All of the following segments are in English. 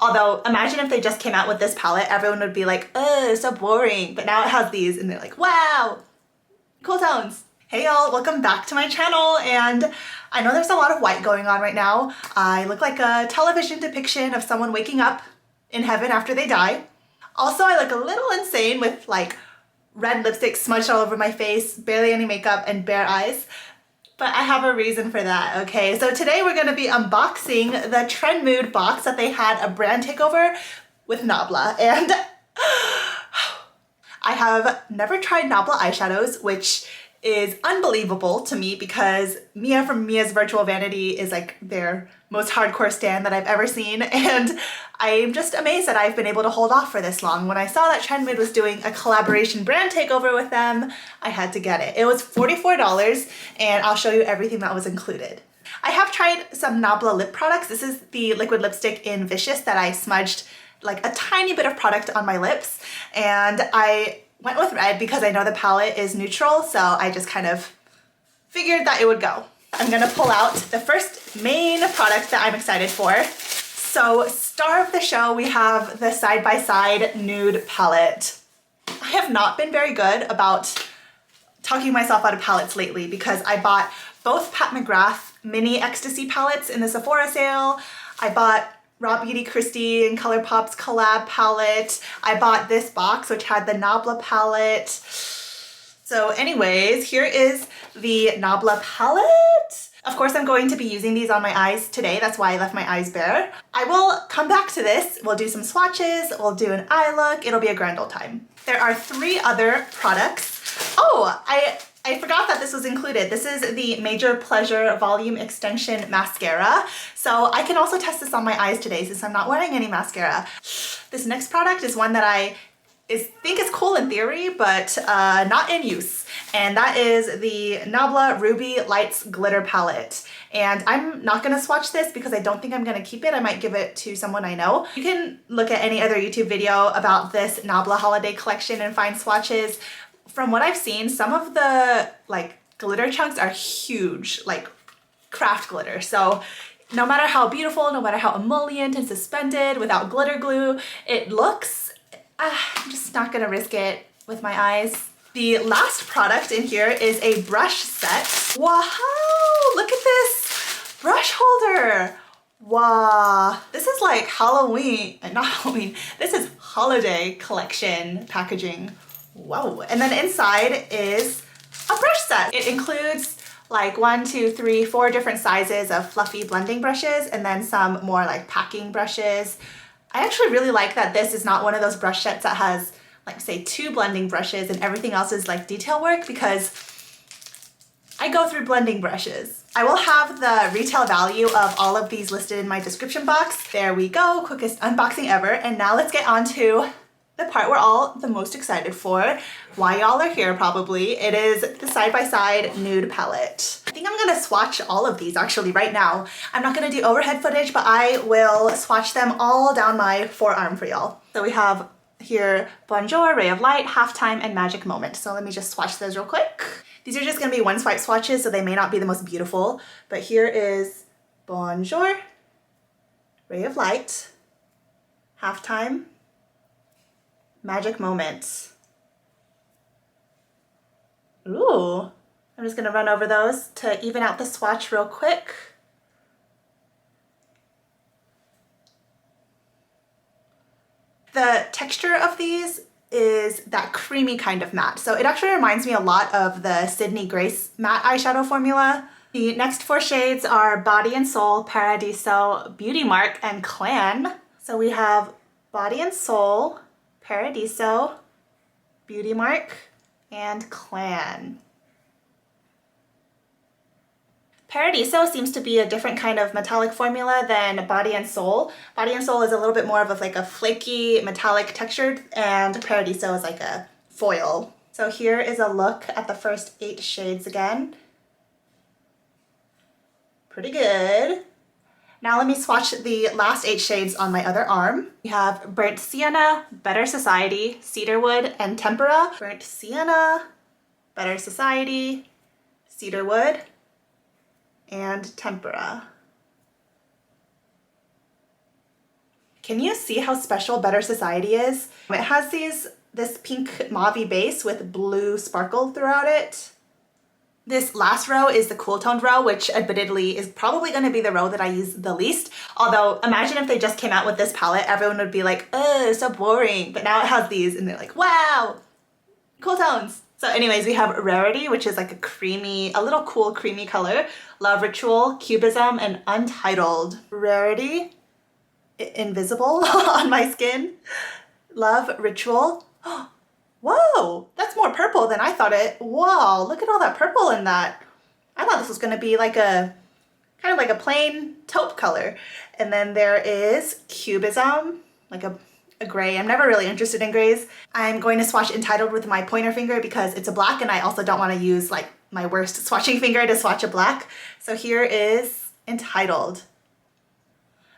Although imagine if they just came out with this palette, everyone would be like, oh, so boring. But now it has these and they're like, wow, cool tones. Hey y'all, welcome back to my channel. And I know there's a lot of white going on right now. I look like a television depiction of someone waking up in heaven after they die. Also, I look a little insane with like red lipstick smudged all over my face, barely any makeup, and bare eyes. But I have a reason for that, okay? So today we're gonna be unboxing the Trendmood box that they had a brand takeover with Nabla. And I have never tried Nabla eyeshadows, which is unbelievable to me because Mia from Mia's Virtual Vanity is like their most hardcore stan that I've ever seen, and I'm just amazed that I've been able to hold off for this long. When I saw that Trendmood was doing a collaboration brand takeover with them, I had to get it. It was $44 and I'll show you everything that was included. I have tried some Nabla lip products. This is the liquid lipstick in Vicious that I smudged like a tiny bit of product on my lips, and I went with red because I know the palette is neutral, so I just kind of figured that it would go. I'm gonna pull out the first main product that I'm excited for. So star of the show, we have the Side Nude Palette. I have not been very good about talking myself out of palettes lately because I bought both Pat McGrath mini ecstasy palettes in the Sephora sale. I bought Raw Beauty Christie and ColourPop's collab palette. I bought this box, which had the Nabla palette. So anyways, here is the Nabla palette. Of course, I'm going to be using these on my eyes today. That's why I left my eyes bare. I will come back to this. We'll do some swatches. We'll do an eye look. It'll be a grand old time. There are 3 other products. Oh, I forgot that this was included. This is the Major Pleasure Volume Extension Mascara. So I can also test this on my eyes today since I'm not wearing any mascara. This next product is one that I think is cool in theory, but not in use. And that is the Nabla Ruby Lights Glitter Palette. And I'm not gonna swatch this because I don't think I'm gonna keep it. I might give it to someone I know. You can look at any other YouTube video about this Nabla holiday collection and find swatches. From what I've seen, some of the like glitter chunks are huge, like craft glitter. So no matter how beautiful, no matter how emollient and suspended without glitter glue it looks, I'm just not gonna risk it with my eyes. The last product in here is a brush set. Wow, look at this brush holder. Wow, this is like Halloween, not Halloween, this is holiday collection packaging. Whoa, and then inside is a brush set. It includes like 1, 2, 3, 4 different sizes of fluffy blending brushes and then some more like packing brushes. I actually really like that this is not one of those brush sets that has like say 2 blending brushes and everything else is like detail work, because I go through blending brushes. I will have the retail value of all of these listed in my description box. There we go, quickest unboxing ever. And now let's get on to the part we're all the most excited for, why y'all are here probably. It is the Side Nude Palette. I think I'm gonna swatch all of these actually right now. I'm not gonna do overhead footage, but I will swatch them all down my forearm for y'all. So we have here Bonjour, Ray of Light, Halftime, and Magic Moment. So let me just swatch those real quick. These are just gonna be one swipe swatches, so they may not be the most beautiful, but here is Bonjour, Ray of Light, Halftime, Magic Moment. Ooh, I'm just gonna run over those to even out the swatch real quick. The texture of these is that creamy kind of matte. So it actually reminds me a lot of the Sydney Grace matte eyeshadow formula. The next 4 shades are Body and Soul, Paradiso, Beauty Mark, and Clan. So we have Body and Soul, Paradiso, Beauty Mark, and Clan. Paradiso seems to be a different kind of metallic formula than Body and Soul. Body and Soul is a little bit more of like a flaky metallic textured, and Paradiso is like a foil. So here is a look at the first 8 shades again. Pretty good. Now let me swatch the last 8 shades on my other arm. We have Burnt Sienna, Better Society, Cedarwood, and Tempera. Burnt Sienna, Better Society, Cedarwood, and Tempera. Can you see how special Better Society is? It has this pink mauve base with blue sparkle throughout it. This last row is the cool toned row, which admittedly is probably going to be the row that I use the least. Although imagine if they just came out with this palette, everyone would be like, oh, so boring. But now it has these and they're like, wow, cool tones. So anyways, we have Rarity, which is like a little cool creamy color. Love Ritual, Cubism, and Untitled. Rarity, invisible on my skin. Love Ritual. Whoa, that's more purple than I thought it. Whoa, look at all that purple in that. I thought this was gonna be like kind of like a plain taupe color. And then there is Cubism, like a gray. I'm never really interested in grays. I'm going to swatch Entitled with my pointer finger because it's a black and I also don't want to use like my worst swatching finger to swatch a black. So here is Entitled.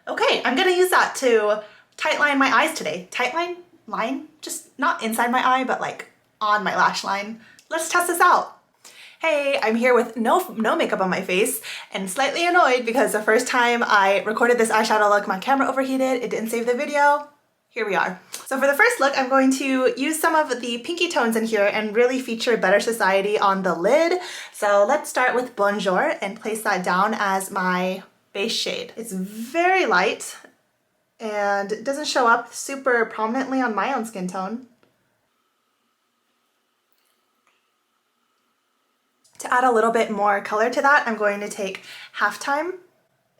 Okay, I'm gonna use that to tightline my eyes today. Tightline? Line? Just not inside my eye, but like on my lash line. Let's test this out. Hey, I'm here with no makeup on my face and slightly annoyed because the first time I recorded this eyeshadow look, my camera overheated, it didn't save the video. Here we are. So for the first look, I'm going to use some of the pinky tones in here and really feature Better Society on the lid. So let's start with Bonjour and place that down as my base shade. It's very light and it doesn't show up super prominently on my own skin tone. To add a little bit more color to that, I'm going to take Halftime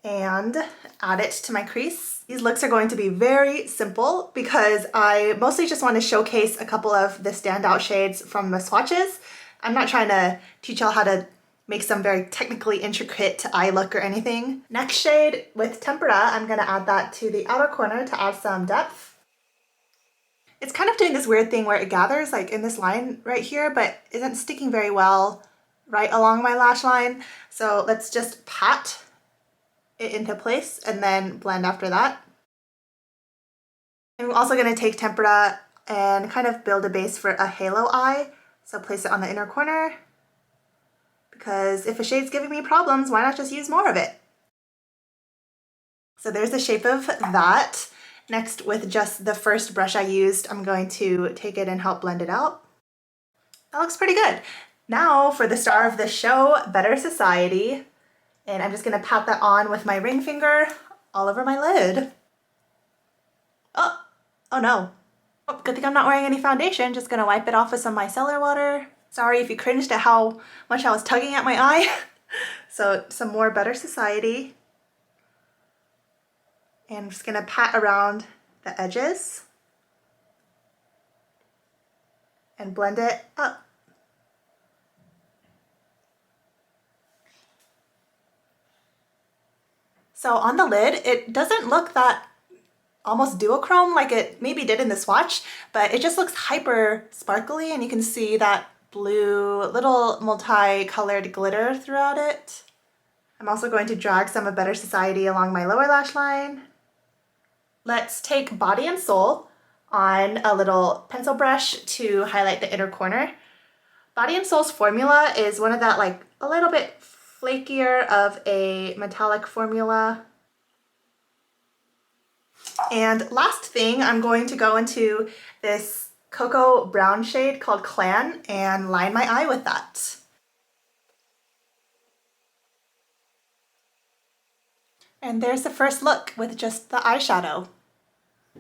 and add it to my crease. These looks are going to be very simple because I mostly just want to showcase a couple of the standout shades from the swatches. I'm not trying to teach y'all how to make some very technically intricate eye look or anything. Next shade with Tempera, I'm going to add that to the outer corner to add some depth. It's kind of doing this weird thing where it gathers like in this line right here, but isn't sticking very well right along my lash line. So let's just pat it into place and then blend after that. I'm also going to take Tempera and kind of build a base for a halo eye. So place it on the inner corner because if a shade's giving me problems, why not just use more of it? So there's the shape of that. Next, with just the first brush I used, I'm going to take it and help blend it out. That looks pretty good. Now for the star of the show, Better Society. And I'm just gonna pat that on with my ring finger all over my lid. Oh no. Oh, good thing I'm not wearing any foundation. Just gonna wipe it off with some micellar water. Sorry if you cringed at how much I was tugging at my eye. So some more Better Society. And I'm just gonna pat around the edges and blend it up. So on the lid, it doesn't look that almost duochrome like it maybe did in the swatch, but it just looks hyper sparkly and you can see that blue little multi-colored glitter throughout it. I'm also going to drag some of Better Society along my lower lash line. Let's take Body and Soul on a little pencil brush to highlight the inner corner. Body and Soul's formula is one of that like a little bit flakier of a metallic formula. And last thing, I'm going to go into this cocoa brown shade called Clan and line my eye with that. And there's the first look with just the eyeshadow.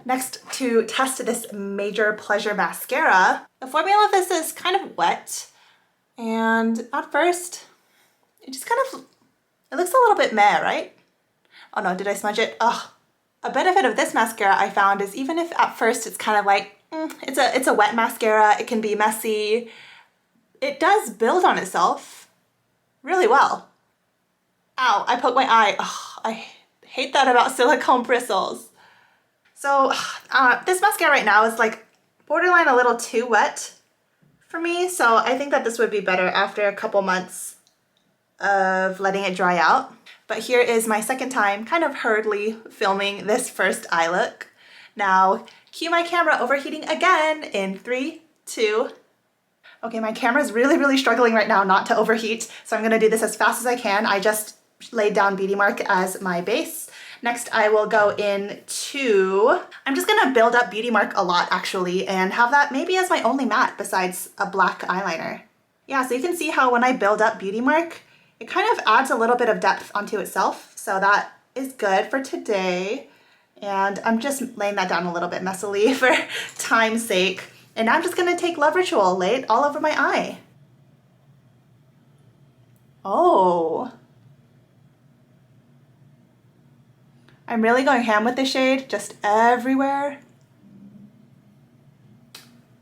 Next, to test this Major Pleasure mascara, the formula of this is kind of wet, and at first, it just kind of, it looks a little bit meh, right? Oh no, did I smudge it? Oh. A benefit of this mascara I found is even if at first it's kind of like, it's a wet mascara, it can be messy, it does build on itself really well. Ow, I poked my eye. Oh, I hate that about silicone bristles. So this mascara right now is like borderline a little too wet for me, so I think that this would be better after a couple months of letting it dry out. But here is my second time kind of hurriedly filming this first eye look. Now, cue my camera overheating again in 3, 2. Okay, my camera's really struggling right now not to overheat, so I'm gonna do this as fast as I can. I just laid down Beauty Mark as my base. Next, I will go into, I'm just gonna build up Beauty Mark a lot actually, and have that maybe as my only matte besides a black eyeliner. Yeah, so you can see how when I build up Beauty Mark, it kind of adds a little bit of depth onto itself. So that is good for today. And I'm just laying that down a little bit messily for time's sake. And now I'm just gonna take Love Ritual, lay it all over my eye. Oh. I'm really going ham with this shade, just everywhere.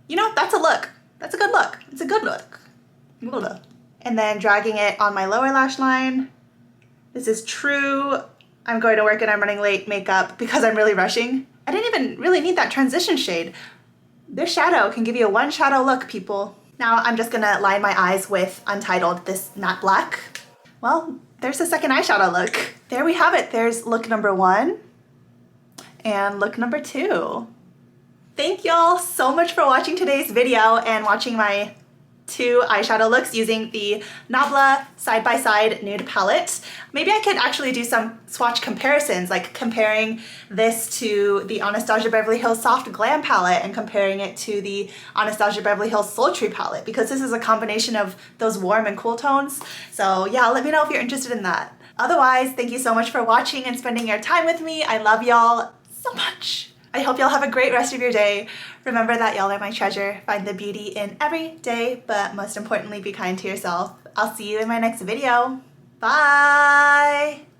You know, that's a look. That's a good look. It's a good look. And then dragging it on my lower lash line. This is True. I'm going to work and I'm running late makeup because I'm really rushing. I didn't even really need that transition shade. This shadow can give you a one shadow look, people. Now I'm just gonna line my eyes with Untitled, this matte black. Well, there's the second eyeshadow look. There we have it. There's look number 1 and look number 2. Thank y'all so much for watching today's video and watching my 2 eyeshadow looks using the Nabla Side by Side Nude Palette. Maybe I could actually do some swatch comparisons, like comparing this to the Anastasia Beverly Hills Soft Glam palette and comparing it to the Anastasia Beverly Hills Sultry palette, because this is a combination of those warm and cool tones. So yeah, let me know if you're interested in that. Otherwise, thank you so much for watching and spending your time with me. I love y'all so much. I hope y'all have a great rest of your day. Remember that y'all are my treasure. Find the beauty in every day, but most importantly, be kind to yourself. I'll see you in my next video. Bye!